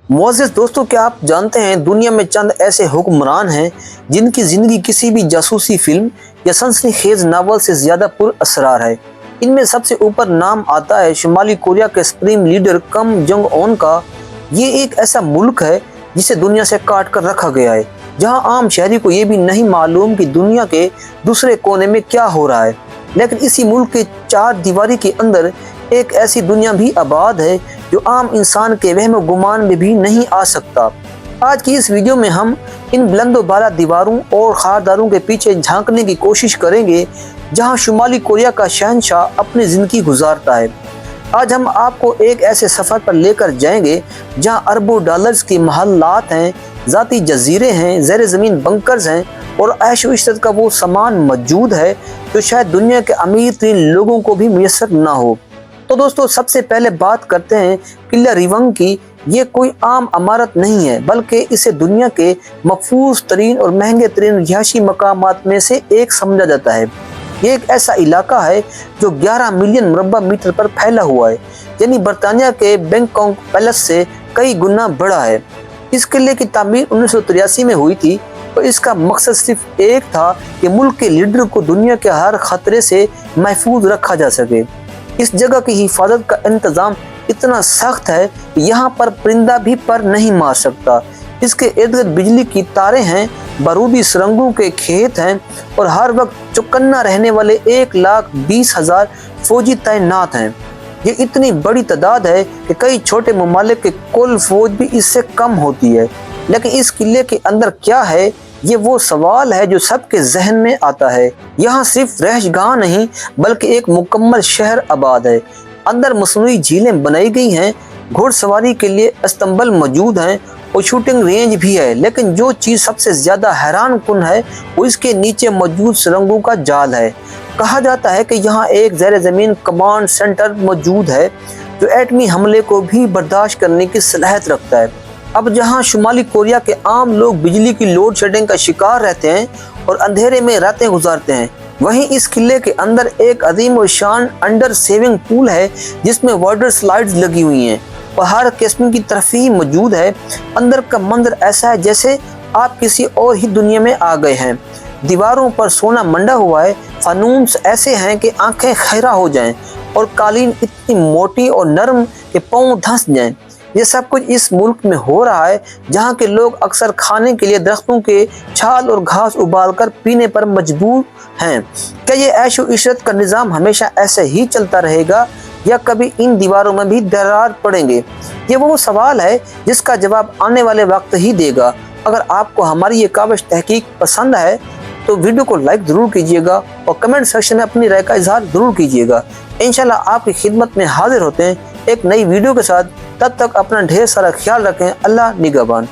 मुअज़्ज़िज़ दोस्तों, क्या आप जानते हैं दुनिया में चंद ऐसे हुक्मरान हैं जिनकी ज़िंदगी किसी भी जासूसी फिल्म या सनसनीखेज़ नावल से ज़्यादा पुरअसरार है। इनमें सबसे ऊपर नाम आता है शुमाली कोरिया के supreme leader Kim Jong Un का। ये एक ऐसा मुल्क है जिसे दुनिया से काट कर रखा गया है, जहां आम शहरी को ये भी नहीं मालूम कि दुनिया के दूसरे कोने में क्या हो रहा है। लेकिन इसी मुल्क के चार दीवारी के अंदर एक ऐसी दुनिया भी आबाद है जो आम इंसान के वहम गुमान में भी नहीं आ सकता। आज की इस वीडियो में हम इन बुलंदो बाला दीवारों और खारदारों के पीछे झांकने की कोशिश करेंगे जहां शुमाली कोरिया का शहंशाह अपनी ज़िंदगी गुजारता है। आज हम आपको एक ऐसे सफ़र पर लेकर जाएंगे जहां अरबों डॉलर्स के महल्लात हैं, ज़ाती जजीरे हैं, ज़ेर ज़मीन बंकर्स हैं और ऐश व इशरत का वो सामान मौजूद है जो शायद दुनिया के अमीर तरीन लोगों को भी मैसर ना हो। तो दोस्तों, सबसे पहले बात करते हैं किला रिवंग की। ये कोई आम इमारत नहीं है, बल्कि इसे दुनिया के महफूज तरीन और महंगे तरीन रिहायशी मकामात में से एक समझा जाता है। ये एक ऐसा इलाका है जो 11 मिलियन मुरब्बा मीटर पर फैला हुआ है, यानी बरतानिया के बैंकॉक पैलेस से कई गुना बड़ा है। इस किले की तामीर 1983 में हुई थी और इसका मकसद सिर्फ एक था कि मुल्क के लीडर को दुनिया के हर खतरे से महफूज रखा जा सके। इस जगह की हिफाजत का इंतज़ाम इतना सख्त है कि यहाँ पर परिंदा भी पर नहीं मार सकता। इसके इर्द गिर्द बिजली की तारें हैं, बारूदी सुरंगों के खेत हैं और हर वक्त चौकन्ना रहने वाले 1,20,000 फौजी तैनात हैं। ये इतनी बड़ी तादाद है कि कई छोटे ममालिक की कुल फौज भी इससे कम होती है। लेकिन इस किले के अंदर क्या है, ये वो सवाल है जो सबके जहन में आता है। यहाँ सिर्फ रहशगाह नहीं बल्कि एक मुकम्मल शहर आबाद है। अंदर मसनूई झीलें बनाई गई हैं, घुड़सवारी के लिए अस्तंबल मौजूद हैं और शूटिंग रेंज भी है। लेकिन जो चीज़ सबसे ज़्यादा हैरान कुन है वो इसके नीचे मौजूद सुरंगों का जाल है। कहा जाता है कि यहाँ एक ज़ेर ज़मीन कमांड सेंटर मौजूद है जो एटमी हमले को भी बर्दाश्त करने की सलाहियत रखता है। अब जहां शुमाली कोरिया के आम लोग बिजली की लोड शेडिंग का शिकार रहते हैं और अंधेरे में रातें गुजारते हैं, वहीं इस किले के अंदर एक अजीम और शान अंडर सेविंग पूल है जिसमें वाटर स्लाइड्स लगी हुई हैं और हर किस्म की तरफी मौजूद है। अंदर का मंजर ऐसा है जैसे आप किसी और ही दुनिया में आ गए हैं। दीवारों पर सोना मंडा हुआ है, फनून्स ऐसे हैं कि आंखें खैरा हो जाएं और कालीन इतनी मोटी और नरम कि पाँव धंस जाएं। ये सब कुछ इस मुल्क में हो रहा है जहाँ के लोग अक्सर खाने के लिए दरख्तों के छाल और घास उबालकर पीने पर मजबूर हैं। क्या ये ऐश व इशरत का निज़ाम हमेशा ऐसे ही चलता रहेगा या कभी इन दीवारों में भी दरार पड़ेंगे? ये वो सवाल है जिसका जवाब आने वाले वक्त ही देगा। अगर आपको हमारी ये काबिश तहकीक पसंद है तो वीडियो को लाइक ज़रूर कीजिएगा और कमेंट सेक्शन में अपनी राय का इजहार ज़रूर कीजिएगा। इंशाल्लाह आपकी खिदमत में हाजिर होते हैं एक नई वीडियो के साथ। तब तक अपना ढेर सारा ख्याल रखें। अल्लाह निगहबान।